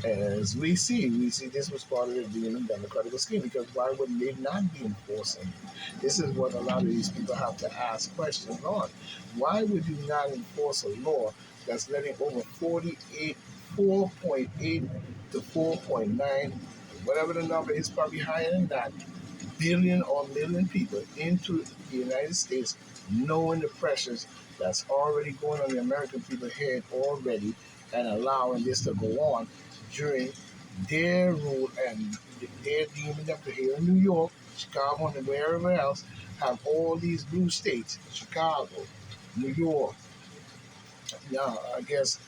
As we see this was part of the Demon Democratic scheme because why would they not be enforcing it? This is what a lot of these people have to ask questions on. Why would you not enforce a law that's letting over 48, 4.8 to 4.9, whatever the number is, probably higher than that, billion or million people into the United States, knowing the pressures that's already going on the American people's head already, and allowing this to go on during their rule and their deeming them to here in New York, Chicago, and wherever else, have all these blue states, Chicago, New York, now I guess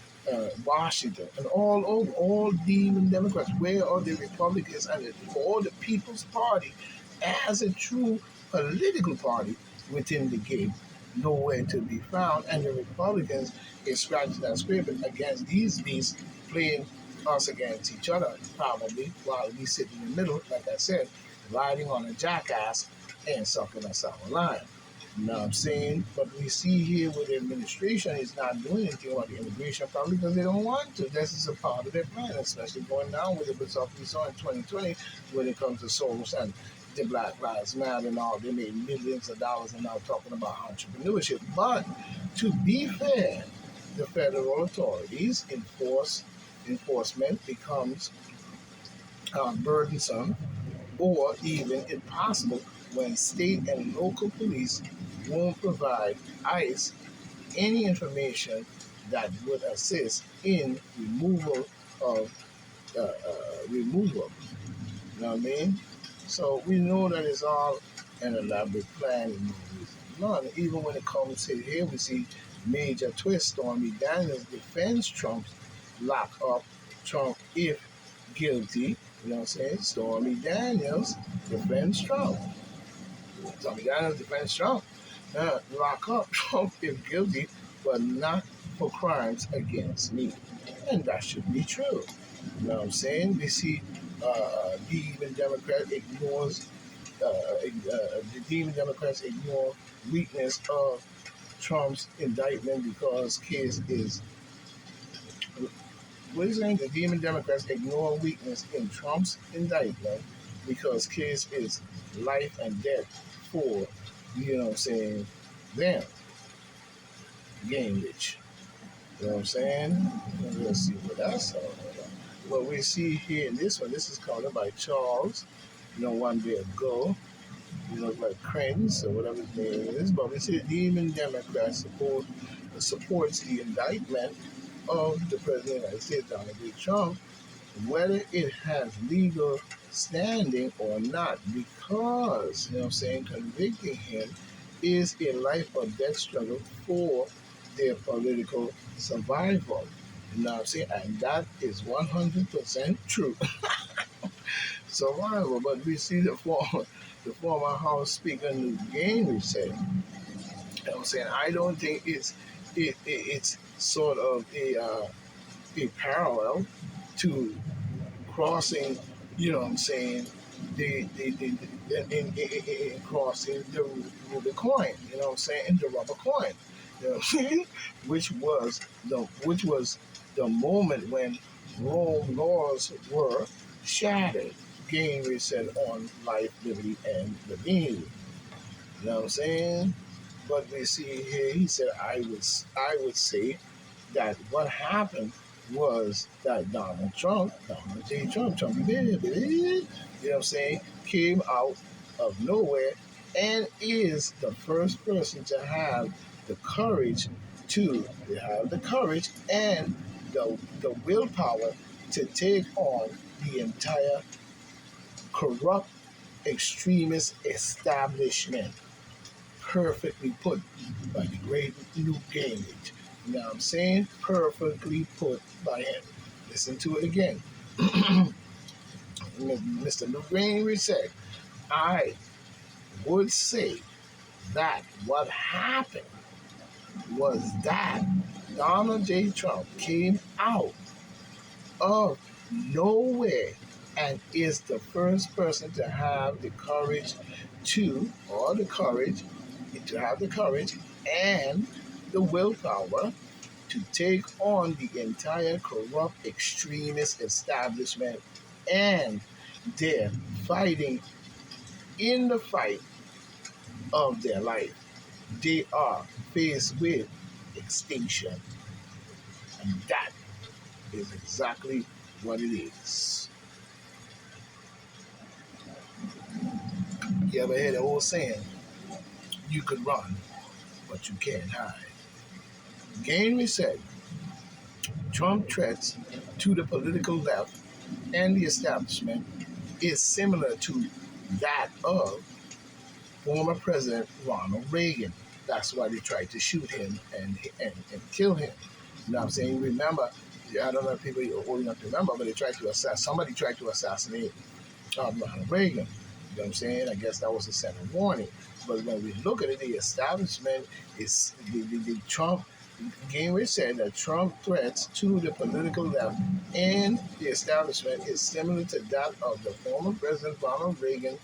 Washington, and all over, all demon Democrats. Where are the Republicans and all the People's Party as a true political party within the game? Nowhere to be found, and the Republicans is scratching and scraping against these beasts, playing us against each other, probably while we sit in the middle, like I said, riding on a jackass and sucking us out alive. You know what I'm saying? But we see here where the administration is not doing anything about the immigration problem because they don't want to. This is a part of their plan, especially going down with the result we saw in 2020 when it comes to Soros and the Black Lives Matter and all. They made millions of dollars and now talking about entrepreneurship. But to be fair, the federal authorities enforcement becomes burdensome or even impossible when state and local police won't provide ICE any information that would assist in removal. You know what I mean? So we know that it's all an elaborate plan and no reason. None. Even when it comes to here, we see major twist. Stormy Daniels defends Trump's lock up Trump if guilty. You know what I'm saying? Stormy Daniels defends Trump. Stormy Daniels defends Trump. Lock up Trump if guilty, but not for crimes against me. And that should be true. You know what I'm saying? We see the even Democrat ignores the Demon Democrats ignore weakness of Trump's indictment because case is what is saying? The Demon Democrats ignore weakness in Trump's indictment because case is life and death for, you know what I'm saying, them, game rich. You know what I'm saying? Let's see what that's all about. What we see here in this one, this is called by Charles, one day ago. Like Krenz or whatever his name is. But we see the Demon Democrats supports the indictment of the President of the United States, Donald J. Trump, whether it has legal standing or not, because, you know what I'm saying, convicting him is a life or death struggle for their political survival. You know what I'm saying? And that is 100% true. Survival. But we see the former House Speaker Newt Gingrich said, you know what I'm saying, I don't think it's sort of a parallel to crossing, you know what I'm saying, in crossing the coin, you know what I'm saying, the rubber coin, you know what I'm saying, which was the moment when Rome laws were shattered. Gingrich said on life, liberty, and the being. You know what I'm saying? But we see here, he said, I would say that what happened was that Donald J. Trump, you know what I'm saying, came out of nowhere and is the first person to have the courage and the willpower to take on the entire corrupt extremist establishment. Perfectly put by the great Newt Gingrich. You know what I'm saying? Perfectly put by him. Listen to it again. Mr. Newt Gingrich said, I would say that what happened was that Donald J. Trump came out of nowhere and is the first person to have the courage to have the courage and the willpower to take on the entire corrupt extremist establishment, and they're fighting in the fight of their life. They are faced with extinction, and that is exactly what it is. You ever hear the old saying, you could run, but you can't hide? Gingrich said Trump threats to the political left and the establishment is similar to that of former President Ronald Reagan. That's why they tried to shoot him and kill him. You know what I'm saying? Remember, I don't know if people are old enough to remember, but somebody tried to assassinate Ronald Reagan. You know what I'm saying? I guess that was a set of warning. But when we look at it, the establishment is the Trump. Gingrich said that Trump threats to the political left and the establishment is similar to that of the former President Ronald Reagan,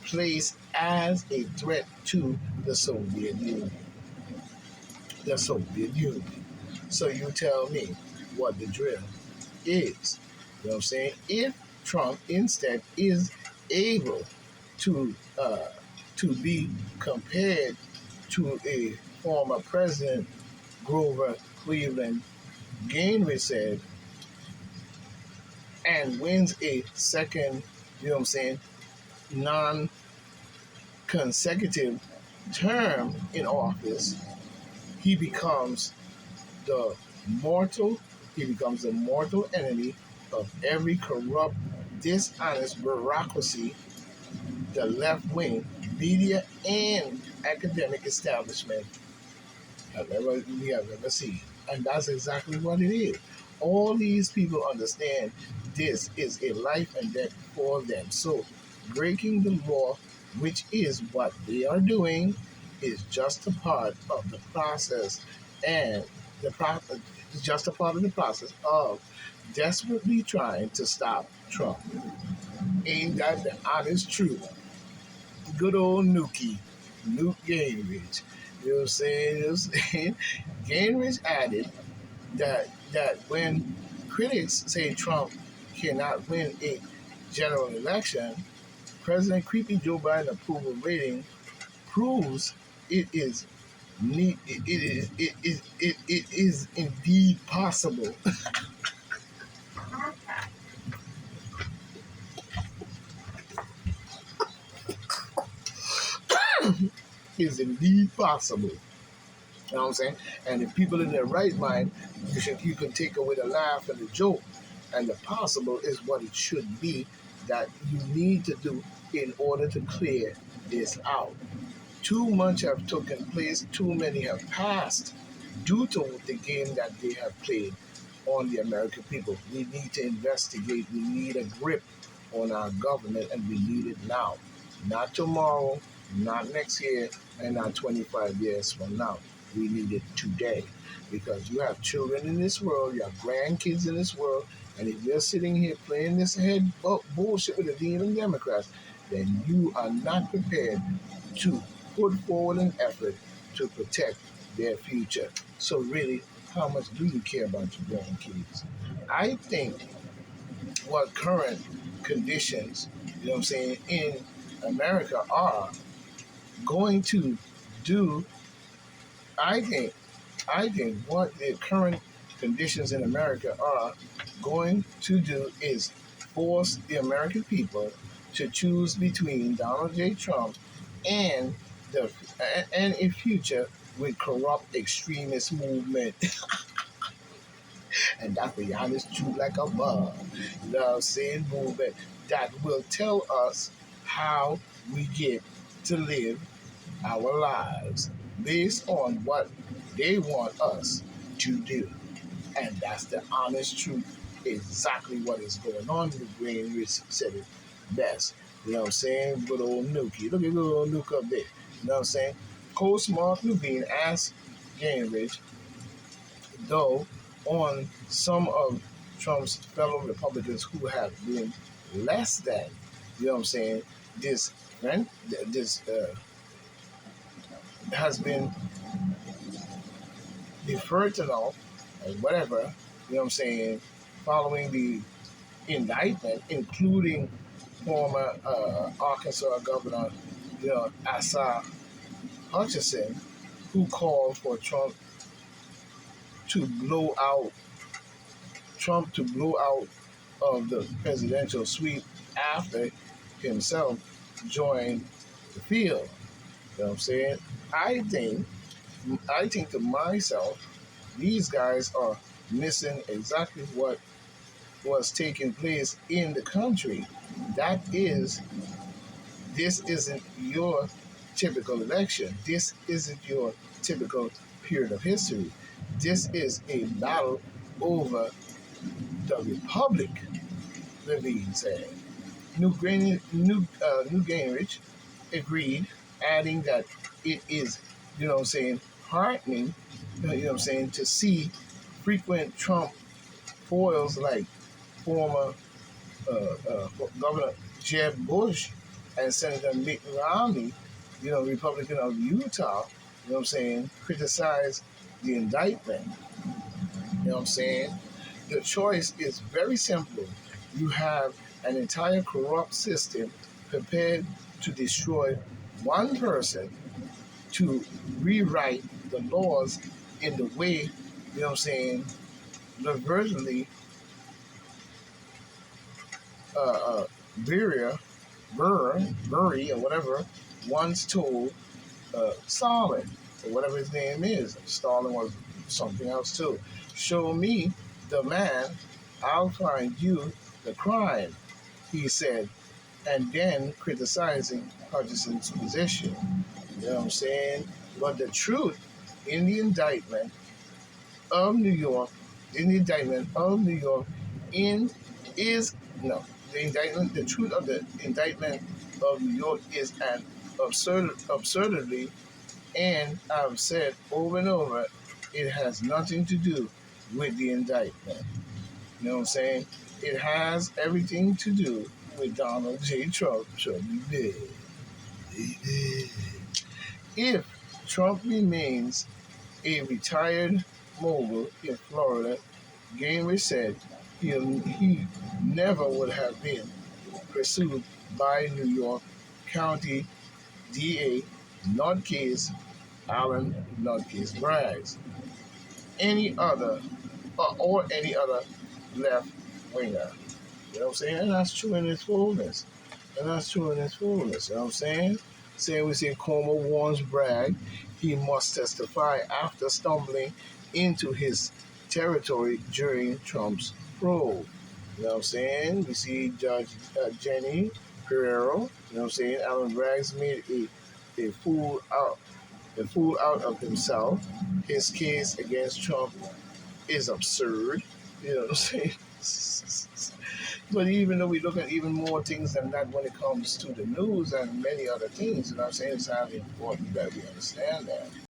placed as a threat to the Soviet Union. The Soviet Union. So you tell me what the drill is. You know what I'm saying? If Trump instead is able to to be compared to a former president, Grover Cleveland, Gingrich said, and wins a second, you know what I'm saying, non-consecutive term in office, he becomes the mortal, he becomes the mortal enemy of every corrupt, dishonest bureaucracy, the left wing, media, and academic establishment we have ever seen. And that's exactly what it is. All these people understand this is a life and death for them. So breaking the law, which is what they are doing, is just a part of the process, and the process is just a part of the process of desperately trying to stop Trump. Ain't that the honest truth? Good old Newt Gingrich. You know what I'm saying? You know what I'm saying? Gingrich added that when critics say Trump cannot win a general election, President Creepy Joe Biden approval rating proves it is it is indeed possible. Is indeed possible. You know what I'm saying? And if people in their right mind, you can take away the laugh and the joke, and the possible is what it should be that you need to do in order to clear this out. Too much have taken place, too many have passed due to the game that they have played on the American people. We need to investigate, we need a grip on our government, and we need it now. Not tomorrow, not next year, and not 25 years from now. We need it today, because you have children in this world, you have grandkids in this world, and if you're sitting here playing this head bullshit with the demon Democrats, then you are not prepared to put forward an effort to protect their future. So really, how much do you care about your grandkids? I think what current conditions, you know what I'm saying, in America are going to do, I think, what the current conditions in America are going to do is force the American people to choose between Donald J. Trump and the and a future with corrupt extremist movement. And that's the honest truth like a bug. You know what I'm saying? Movement that will tell us how we get to live our lives based on what they want us to do. And that's the honest truth, exactly what is going on. The Green Rich said it best. You know what I'm saying? Good old Nuki. Look at good old Nuke up there. You know what I'm saying? Host Mark Levine asked Gingrich, though, on some of Trump's fellow Republicans who have been less than, you know what I'm saying, this has been deferred to now. and whatever, you know what I'm saying, following the indictment, including former Arkansas Governor, Asa Hutchinson, who called for to blow out to blow out of the presidential suite after himself joined the field. You know what I'm saying? I think I think to myself, these guys are missing exactly what was taking place in the country. That is, this isn't your typical election. This isn't your typical period of history. This is a battle over the republic, Levine said. New Gingrich agreed, adding that it is, heartening, to see frequent Trump foils like former Governor Jeb Bush and Senator Mitt Romney, Republican of Utah, criticize the indictment. You know what I'm saying? The choice is very simple. You have an entire corrupt system prepared to destroy one person to rewrite the laws in the way, inadvertently uh, Beria, Burry, or whatever, once told Stalin, or whatever his name is. Stalin was something else too. Show me the man, I'll find you the crime, he said, and then criticizing Hutchinson's position. You know what I'm saying? But the truth in the indictment of New York, in is no, the truth of the indictment of New York is an absurdity, and I've said over and over, it has nothing to do with the indictment. You know what I'm saying? It has everything to do with Donald J. Trump. Trump, he did. He did. If Trump remains a retired mogul in Florida, Gingrich said he never would have been pursued by New York County DA Nutcase Alan Nutcase Braggs, any other or any other left winger. You know what I'm saying? And that's true in its fullness. You know what I'm saying? We say Cuomo warns Bragg he must testify after stumbling into his territory during Trump's probe. You know what I'm saying? We see Judge Jenny Pereiro. You know what I'm saying? Alan Braggs made a fool out of himself. His case against Trump is absurd. You know what I'm saying? But even though we look at even more things than that when it comes to the news and many other things, you know what I'm saying, it's highly important that we understand that.